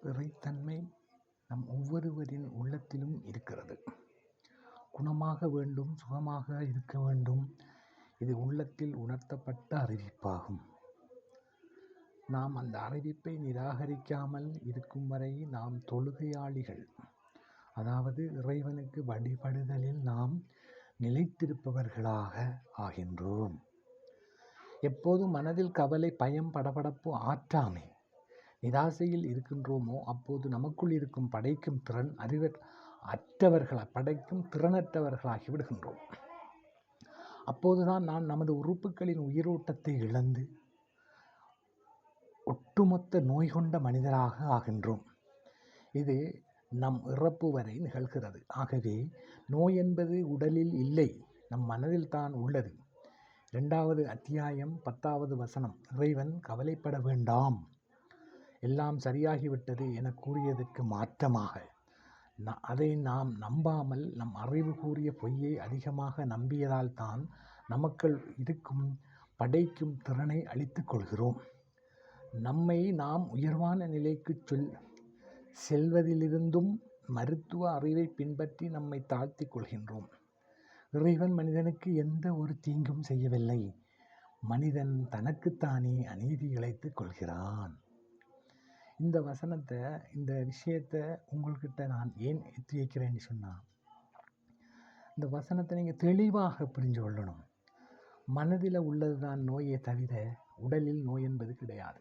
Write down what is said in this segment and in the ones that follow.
இறைத்தன்மை நம் ஒவ்வொருவரின் உள்ளத்திலும் இருக்கிறது. குணமாக வேண்டும், சுகமாக இருக்க வேண்டும். இது உள்ளத்தில் உணர்த்தப்பட்ட அறிவிப்பாகும். நாம் அந்த அறிவிப்பை நிராகரிக்காமல் இருக்கும் வரை நாம் தொழுகையாளிகள், அதாவது இறைவனுக்கு வழிபடுதலில் நாம் நிலைத்திருப்பவர்களாக ஆகின்றோம். எப்போது மனதில் கவலை, பயம், படபடப்பு, ஆற்றாமை, நிராசையில் இருக்கின்றோமோ அப்போது நமக்குள் இருக்கும் படைக்கும் திறன் படைக்கும் திறனற்றவர்களாகி விடுகின்றோம். அப்போதுதான் நாம் நமது உறுப்புகளின் உயிரோட்டத்தை இழந்து ஒட்டுமொத்த நோய் கொண்ட மனிதராக ஆகின்றோம். இது நம் இறப்பு வரை நிகழ்கிறது. ஆகவே நோய் என்பது உடலில் இல்லை, நம் மனதில் தான் உள்ளது. 2வது அத்தியாயம் 10வது வசனம், இறைவன் கவலைப்பட வேண்டாம், எல்லாம் சரியாகிவிட்டது என கூறியதற்கு மாற்றமாக அதை நாம் நம்பாமல் நம் அறிவு கூறிய பொய்யை அதிகமாக நம்பியதால் தான் நமக்குள் இருக்கும் படைக்கும் திறனை அழித்துக் கொள்கிறோம். நம்மை நாம் உயர்வான நிலைக்கு செல்வதிலிருந்தும் மருத்துவ அறிவை பின்பற்றி நம்மை தாழ்த்தி கொள்கின்றோம். இறைவன் மனிதனுக்கு எந்த ஒரு தீங்கும் செய்யவில்லை. மனிதன் தனக்குத்தானே அநீதி இழைத்துக் கொள்கிறான். இந்த வசனத்தை, இந்த விஷயத்தை உங்கள்கிட்ட நான் ஏன் எத்தி வைக்கிறேன்னு சொன்னால், இந்த வசனத்தை நீங்கள் தெளிவாக புரிஞ்சு கொள்ளணும். மனதில் உள்ளது தான் நோயை தவிர உடலில் நோய் என்பது கிடையாது.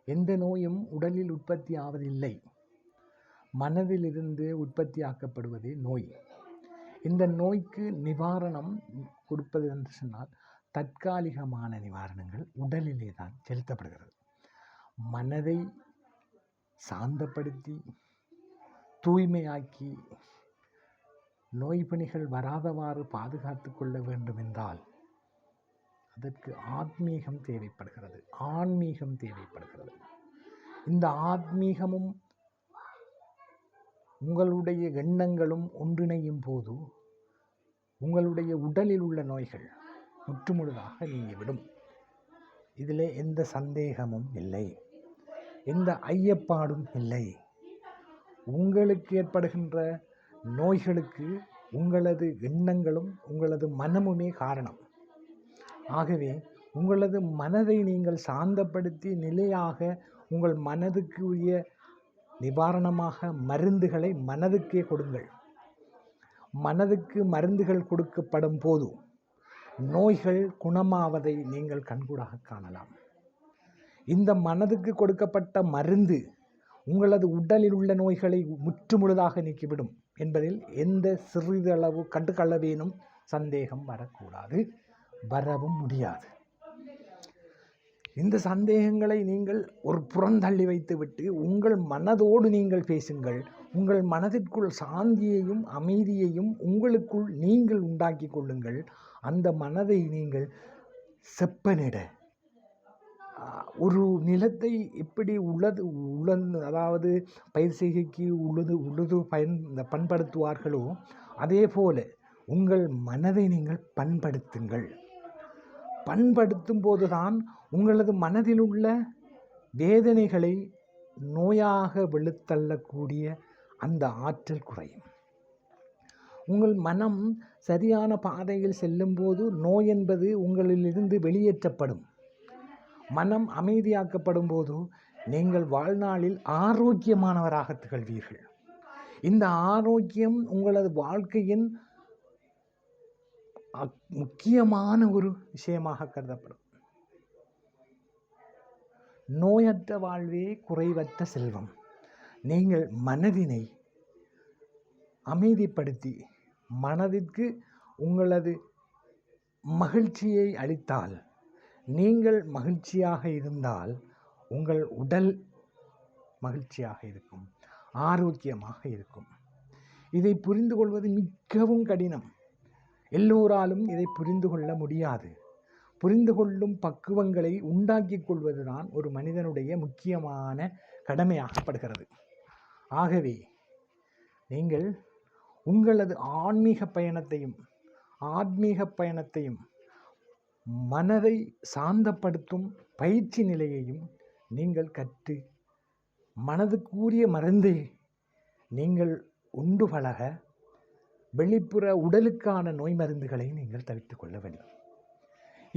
எந்த நோயும் உடலில் உற்பத்தி ஆவதில்லை, மனதிலிருந்து உற்பத்தி ஆக்கப்படுவதே நோய். இந்த நோய்க்கு நிவாரணம் கொடுப்பது என்று சொன்னால் தற்காலிகமான நிவாரணங்கள் உடலிலே தான் செலுத்தப்படுகிறது. மனதை சாந்தப்படுத்தி தூய்மையாக்கி நோய்பணிகள் வராதவாறு பாதுகாத்து கொள்ள வேண்டும் என்றால் அதற்கு ஆத்மீகம் தேவைப்படுகிறது, ஆன்மீகம் தேவைப்படுகிறது. இந்த ஆத்மீகமும் உங்களுடைய எண்ணங்களும் ஒன்றிணையும் போது உங்களுடைய உடலில் உள்ள நோய்கள் முற்றுமுழுதாக நீங்கிவிடும். இதில் எந்த சந்தேகமும் இல்லை, எந்த ஐயப்பாடும் இல்லை. உங்களுக்கு ஏற்படுகின்ற நோய்களுக்கு உங்களது எண்ணங்களும் உங்களது மனமுமே காரணம். ஆகவே உங்களது மனதை நீங்கள் சாந்தப்படுத்தி நிலையாக உங்கள் மனதுக்கு உரிய நிவாரணமாக மருந்துகளை மனதுக்கே கொடுங்கள். மனதுக்கு மருந்துகள் கொடுக்கப்படும் போது நோய்கள் குணமாவதை நீங்கள் கண்கூடாக காணலாம். இந்த மனதுக்கு கொடுக்கப்பட்ட மருந்து உங்களது உடலில் உள்ள நோய்களை முற்றுமுழுதாக நீக்கிவிடும் என்பதில் எந்த சிறிதளவு கண்டுகளவேனும் சந்தேகம் வரக்கூடாது, வரவும் முடியாது. இந்த சந்தேகங்களை நீங்கள் ஒரு புறந்தள்ளி வைத்துவிட்டு உங்கள் மனதோடு நீங்கள் பேசுங்கள். உங்கள் மனதிற்குள் சாந்தியையும் அமைதியையும் உங்களுக்குள் நீங்கள் உண்டாக்கி கொள்ளுங்கள். அந்த மனதை நீங்கள் செப்பனிட ஒரு நிலத்தை எப்படி உழந்து அதாவது பயிர் செய்கைக்கு உழுது பண்படுத்துவார்களோ அதே போல உங்கள் மனதை நீங்கள் பண்படுத்துங்கள். பண்படுத்தும் போதுதான் உங்களது மனதில் உள்ள வேதனைகளை நோயாக வெளுத்தள்ளக்கூடிய அந்த ஆற்றல் குறையும். உங்கள் மனம் சரியான பாதையில் செல்லும்போது நோய் என்பது உங்களிலிருந்து வெளியேற்றப்படும். மனம் அமைதியாக்கப்படும் போது நீங்கள் வாழ்நாளில் ஆரோக்கியமானவராக திகழ்வீர்கள். இந்த ஆரோக்கியம் உங்களது வாழ்க்கையின் முக்கியமான ஒரு விஷயமாக கருதப்படும். நோயற்ற வாழ்வே குறைவற்ற செல்வம். நீங்கள் மனதினை அமைதிப்படுத்தி மனதிற்கு உங்களது மகிழ்ச்சியை அளித்தால், நீங்கள் மகிழ்ச்சியாக இருந்தால் உங்கள் உடல் மகிழ்ச்சியாக இருக்கும், ஆரோக்கியமாக இருக்கும். இதை புரிந்து கொள்வது மிகவும் கடினம். எல்லோராலும் இதை புரிந்து கொள்ள முடியாது. புரிந்து கொள்ளும் பக்குவங்களை உண்டாக்கி கொள்வதுதான் ஒரு மனிதனுடைய முக்கியமான கடமையாகப்படுகிறது. ஆகவே நீங்கள் உங்களது ஆன்மீக பயணத்தையும் மனதை சாந்தப்படுத்தும் பயிற்சி நிலையையும் நீங்கள் கற்று மனதுக்குரிய மருந்தை நீங்கள் உண்டு பழக வெளிப்புற உடலுக்கான நோய் மருந்துகளை நீங்கள் தவிர்த்து கொள்ள வேண்டும்.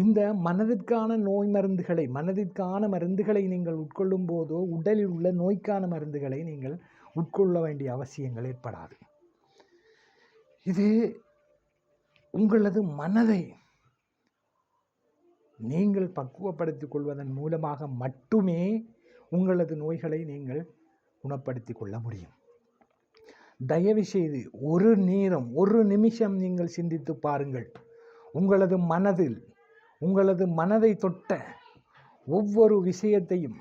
இந்த மனதிற்கான நோய் மருந்துகளை மனதிற்கான மருந்துகளை நீங்கள் உட்கொள்ளும் போதோ உடலில் உள்ள நோய்க்கான மருந்துகளை நீங்கள் உட்கொள்ள வேண்டிய அவசியங்கள் ஏற்படாது. இது உங்களது மனதை நீங்கள் பக்குவப்படுத்திக் கொள்வதன் மூலமாக மட்டுமே உங்களது நோய்களை நீங்கள் குணப்படுத்திக் கொள்ள முடியும். தயவு செய்து ஒரு நேரம் ஒரு நிமிஷம் நீங்கள் சிந்தித்து பாருங்கள். உங்களது மனதை தொட்ட ஒவ்வொரு விஷயத்தையும்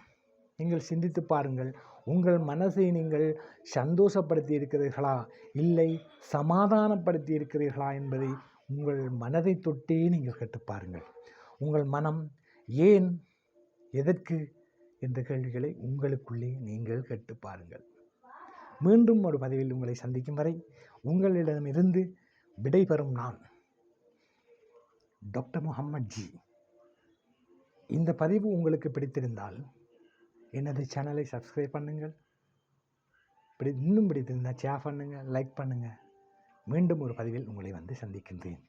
நீங்கள் சிந்தித்து பாருங்கள். உங்கள் மனதை நீங்கள் சந்தோஷப்படுத்தி இருக்கிறீர்களா இல்லை சமாதானப்படுத்தி இருக்கிறீர்களா என்பதை உங்கள் மனதை தொட்டே நீங்கள் கேட்டு பாருங்கள். உங்கள் மனம் ஏன் எதற்கு என்ற கேள்விகளை உங்களுக்குள்ளே நீங்கள் கேட்டு பாருங்கள். மீண்டும் ஒரு பதிவில் உங்களை சந்திக்கும் வரை உங்களிடமிருந்து விடைபெறும் நான் டாக்டர் முகமது ஜி. இந்த பதிவு உங்களுக்கு பிடித்திருந்தால் எனது சேனலை சப்ஸ்கிரைப் பண்ணுங்கள். இன்னும் பிடித்திருந்தால் ஷேர் பண்ணுங்கள், லைக் பண்ணுங்கள். மீண்டும் ஒரு பதிவில் உங்களை வந்து சந்திக்கின்றேன்.